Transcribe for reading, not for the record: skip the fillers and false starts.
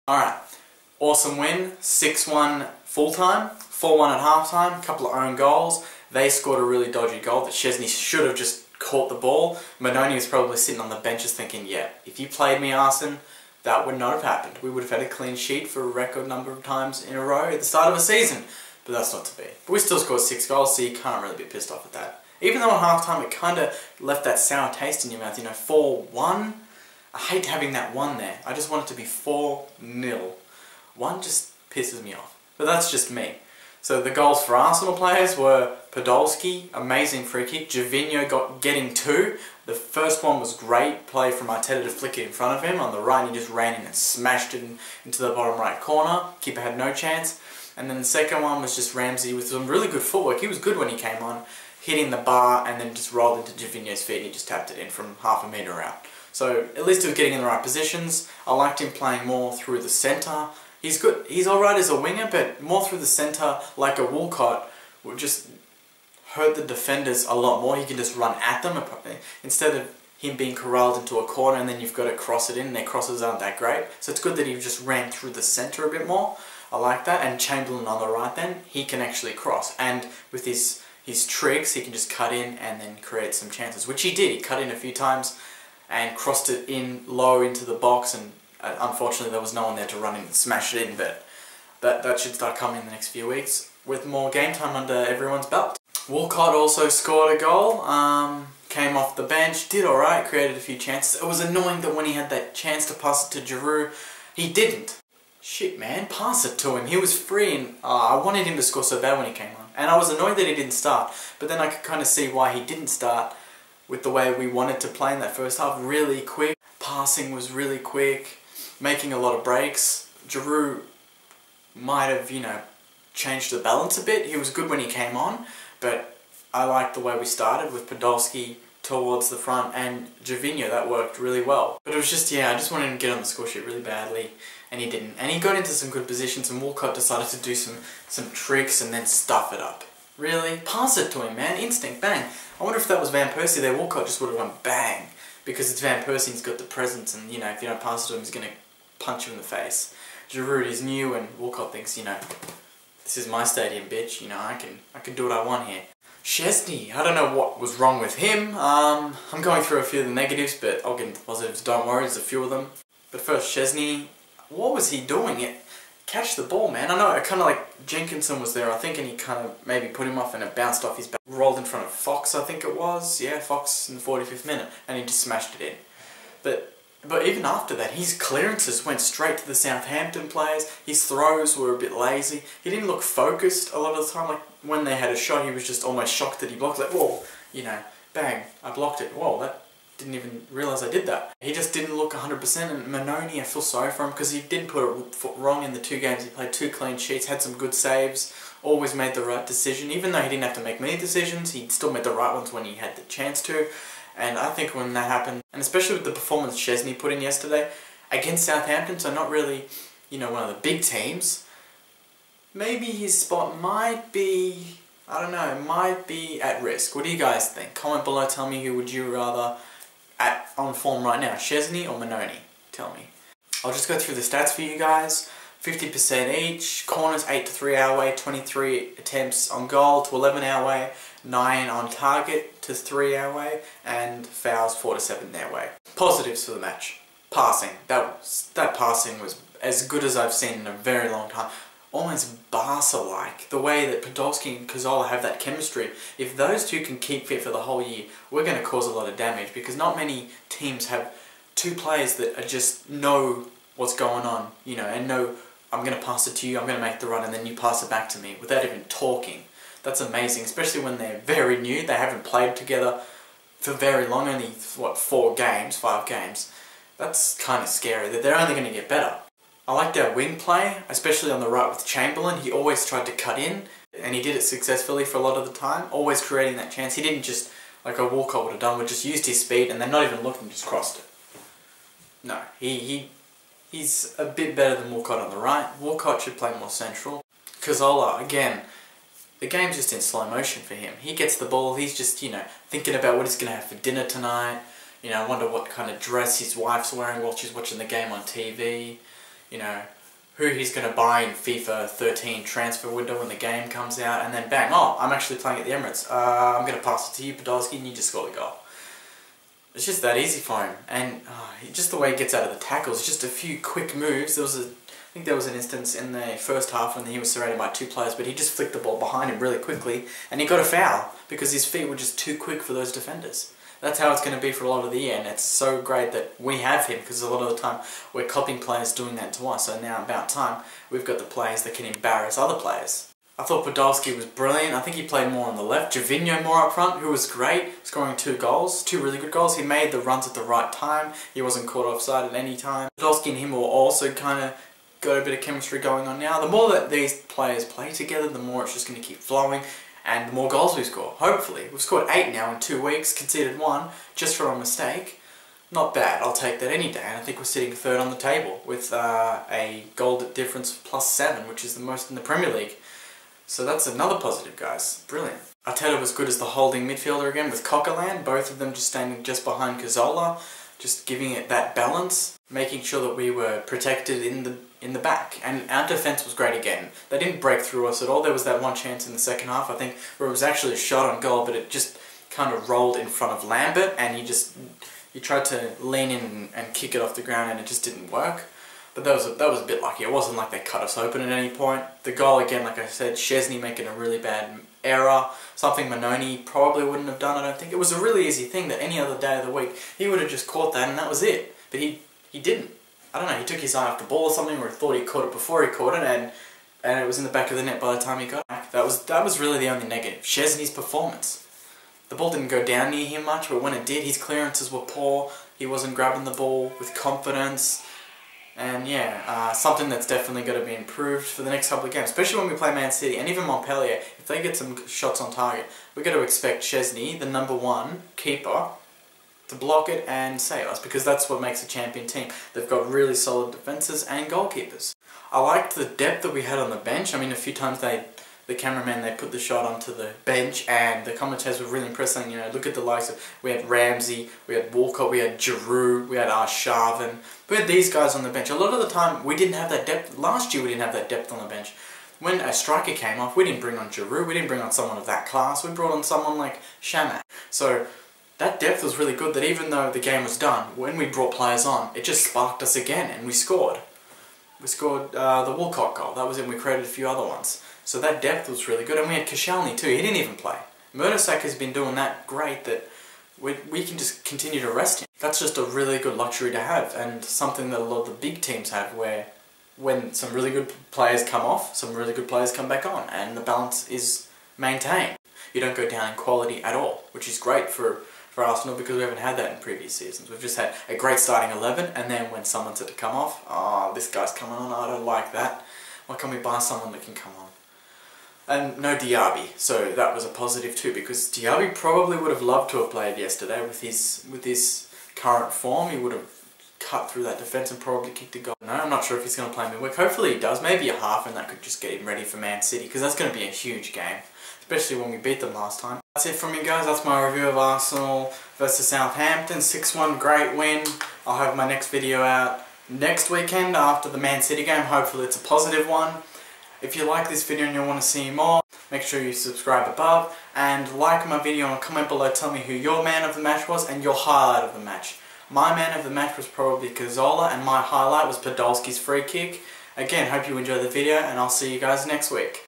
Alright, awesome win, 6-1 full-time, 4-1 at half-time, couple of own goals. They scored a really dodgy goal that Szczesny should have just caught the ball. Manoni was probably sitting on the benches thinking, yeah, if you played me, Arsene, that would not have happened. We would have had a clean sheet for a record number of times in a row at the start of a season. But that's not to be. But we still scored 6 goals, so you can't really be pissed off at that. Even though at half-time it kind of left that sour taste in your mouth, 4-1. I hate having that 1 there. I just want it to be 4-0. 1 just pisses me off. But that's just me. So the goals for Arsenal players were Podolski, amazing free kick. Gervinho getting 2. The first one was great, play from Arteta to flick it in front of him. On the right, he just ran in and smashed it into the bottom right corner. Keeper had no chance. And then the second one was just Ramsey with some really good footwork. He was good when he came on, hitting the bar and then just rolled into Gervinho's feet and he just tapped it in from half a metre out. So at least he was getting in the right positions. I liked him playing more through the centre. He's good. He's alright as a winger, but more through the centre, like a Walcott, would just hurt the defenders a lot more. He can just run at them instead of him being corralled into a corner and then you've got to cross it in and their crosses aren't that great. So it's good that he just ran through the centre a bit more. I like that. And Chamberlain on the right then, he can actually cross. And with his tricks, he can just cut in and then create some chances, which he did. He cut in a few times and crossed it in low into the box, and unfortunately there was no one there to run in and smash it in, but that should start coming in the next few weeks with more game time under everyone's belt. Walcott also scored a goal, came off the bench, did alright, created a few chances. It was annoying that when he had that chance to pass it to Giroud, he didn't. Shit man, pass it to him, he was free and I wanted him to score so bad when he came on. And I was annoyed that he didn't start, but then I could kind of see why he didn't start with the way we wanted to play in that first half. Really quick, passing was really quick, making a lot of breaks. Giroud might have, changed the balance a bit. He was good when he came on, but I liked the way we started with Podolski towards the front and Gervinho. That worked really well. But it was just, I just wanted him to get on the score sheet really badly, and he didn't. And he got into some good positions and Walcott decided to do some tricks and then stuff it up. Really? Pass it to him, man. Instinct, bang. I wonder if that was Van Persie there, Walcott just would have gone bang. Because it's Van Persie, he's got the presence and, if you don't pass it to him, he's going to punch you in the face. Giroud is new and Walcott thinks, this is my stadium, bitch. I can do what I want here. Szczesny, I don't know what was wrong with him. I'm going through a few of the negatives, but I'll get into the positives. Don't worry, there's a few of them. But first, Szczesny, what was he doing? Catch the ball, man. I know, kind of like Jenkinson was there, I think, and he kind of maybe put him off and it bounced off his back. Rolled in front of Fox, I think it was. Yeah, Fox in the 45th minute, and he just smashed it in. But even after that, his clearances went straight to the Southampton players. His throws were a bit lazy. He didn't look focused a lot of the time. Like when they had a shot, he was just almost shocked that he blocked. Like, whoa, bang, I blocked it. Whoa, that didn't even realise I did that. He just didn't look 100%, and Manoni, I feel sorry for him because he didn't put a foot wrong in the 2 games. He played 2 clean sheets, had some good saves, always made the right decision. Even though he didn't have to make many decisions, he still made the right ones when he had the chance to. And I think when that happened, and especially with the performance Szczesny put in yesterday against Southampton, so not really, one of the big teams, maybe his spot might be, I don't know, might be at risk. What do you guys think? Comment below, tell me who would you rather on form right now, Szczesny or Manoni? Tell me. I'll just go through the stats for you guys. 50% each, corners 8 to 3 our way, 23 attempts on goal to 11 our way, 9 on target to 3 our way, and fouls 4 to 7 their way. Positives for the match. Passing. That passing was as good as I've seen in a very long time. Almost Barca-like. The way that Podolski and Cazorla have that chemistry. If those two can keep fit for the whole year, we're going to cause a lot of damage because not many teams have 2 players that are just know what's going on, and know I'm going to pass it to you, I'm going to make the run, and then you pass it back to me without even talking. That's amazing, especially when they're very new. They haven't played together for very long, only, 5 games. That's kind of scary, that they're only going to get better. I liked our wing play, especially on the right with Chamberlain. He always tried to cut in, and he did it successfully for a lot of the time, always creating that chance. He didn't just, like a Walcott would have done, but just used his speed and then not even looked and just crossed it. No, he's a bit better than Walcott on the right. Walcott should play more central. Cazorla, again, the game's just in slow motion for him. He gets the ball, he's just, thinking about what he's going to have for dinner tonight. I wonder what kind of dress his wife's wearing while she's watching the game on TV. you know, who he's going to buy in FIFA 13 transfer window when the game comes out, and then bang, oh, I'm actually playing at the Emirates. I'm going to pass it to you, Podolski, and you just score the goal. It's just that easy for him, and just the way he gets out of the tackles, just a few quick moves. I think there was an instance in the first half when he was surrounded by 2 players, but he just flicked the ball behind him really quickly, and he got a foul because his feet were just too quick for those defenders. That's how it's going to be for a lot of the year, and it's so great that we have him, because a lot of the time we're copying players doing that to us, so now about time we've got the players that can embarrass other players. I thought Podolski was brilliant. I think he played more on the left. Javinho more up front, who was great, scoring 2 goals, 2 really good goals. He made the runs at the right time. He wasn't caught offside at any time. Podolski and him will also kind of got a bit of chemistry going on now. The more that these players play together, the more it's just going to keep flowing, and the more goals we score, hopefully. We've scored 8 now in 2 weeks, conceded 1, just for a mistake. Not bad, I'll take that any day, and I think we're sitting 3rd on the table with a goal difference of +7, which is the most in the Premier League. So that's another positive, guys. Brilliant. Arteta was good as the holding midfielder again with Coquelin, both of them just standing just behind Cazorla, just giving it that balance, making sure that we were protected in the back. And our defence was great again. They didn't break through us at all. There was that one chance in the second half, I think, where it was actually a shot on goal, but it just kind of rolled in front of Lambert, and he tried to lean in and kick it off the ground, and it just didn't work. But that was a bit lucky. It wasn't like they cut us open at any point. The goal, again, like I said, Szczesny making a really bad error, something Manoni probably wouldn't have done, I don't think. It was a really easy thing that any other day of the week, he would have just caught that and that was it. But he didn't. I don't know, he took his eye off the ball or something, or he thought he caught it before he caught it, and it was in the back of the net by the time he got it back. That was really the only negative. Szczesny's performance. The ball didn't go down near him much, but when it did, his clearances were poor. He wasn't grabbing the ball with confidence. And yeah, something that's definitely got to be improved for the next couple of games, especially when we play Man City and even Montpellier. If they get some shots on target, we've got to expect Szczesny, the #1 keeper, to block it and save us, because that's what makes a champion team. They've got really solid defences and goalkeepers. I liked the depth that we had on the bench. I mean, a few times the cameraman, they put the shot onto the bench, and the commentators were really impressed, saying, you know, look at the likes of, we had Ramsey, we had Walcott, we had Giroud, we had Arshavin. We had these guys on the bench. A lot of the time, we didn't have that depth. Last year, we didn't have that depth on the bench. When a striker came off, we didn't bring on Giroud, we didn't bring on someone of that class, we brought on someone like Shamak. So that depth was really good, that even though the game was done, when we brought players on, it just sparked us again, and we scored. We scored the Walcott goal, that was it, and we created a few other ones. So that depth was really good, and we had Koscielny too, he didn't even play. Mertesacker been doing that great that we can just continue to rest him. That's just a really good luxury to have, and something that a lot of the big teams have, where when some really good players come off, some really good players come back on, and the balance is maintained. You don't go down in quality at all, which is great for Arsenal, because we haven't had that in previous seasons. We've just had a great starting 11, and then when someone's had to come off, oh, this guy's coming on, I don't like that. Why can't we buy someone that can come on? And no Diaby, so that was a positive too, because Diaby probably would have loved to have played yesterday with his current form. He would have cut through that defence and probably kicked a goal. No, I'm not sure if he's going to play midweek. Hopefully he does, maybe a half, and that could just get him ready for Man City, because that's going to be a huge game, especially when we beat them last time. That's it from me, guys. That's my review of Arsenal versus Southampton. 6-1, great win. I'll have my next video out next weekend after the Man City game. Hopefully it's a positive one. If you like this video and you want to see more, make sure you subscribe above and like my video and comment below. Tell me who your man of the match was and your highlight of the match. My man of the match was probably Cazorla, and my highlight was Podolski's free kick. Again, hope you enjoyed the video, and I'll see you guys next week.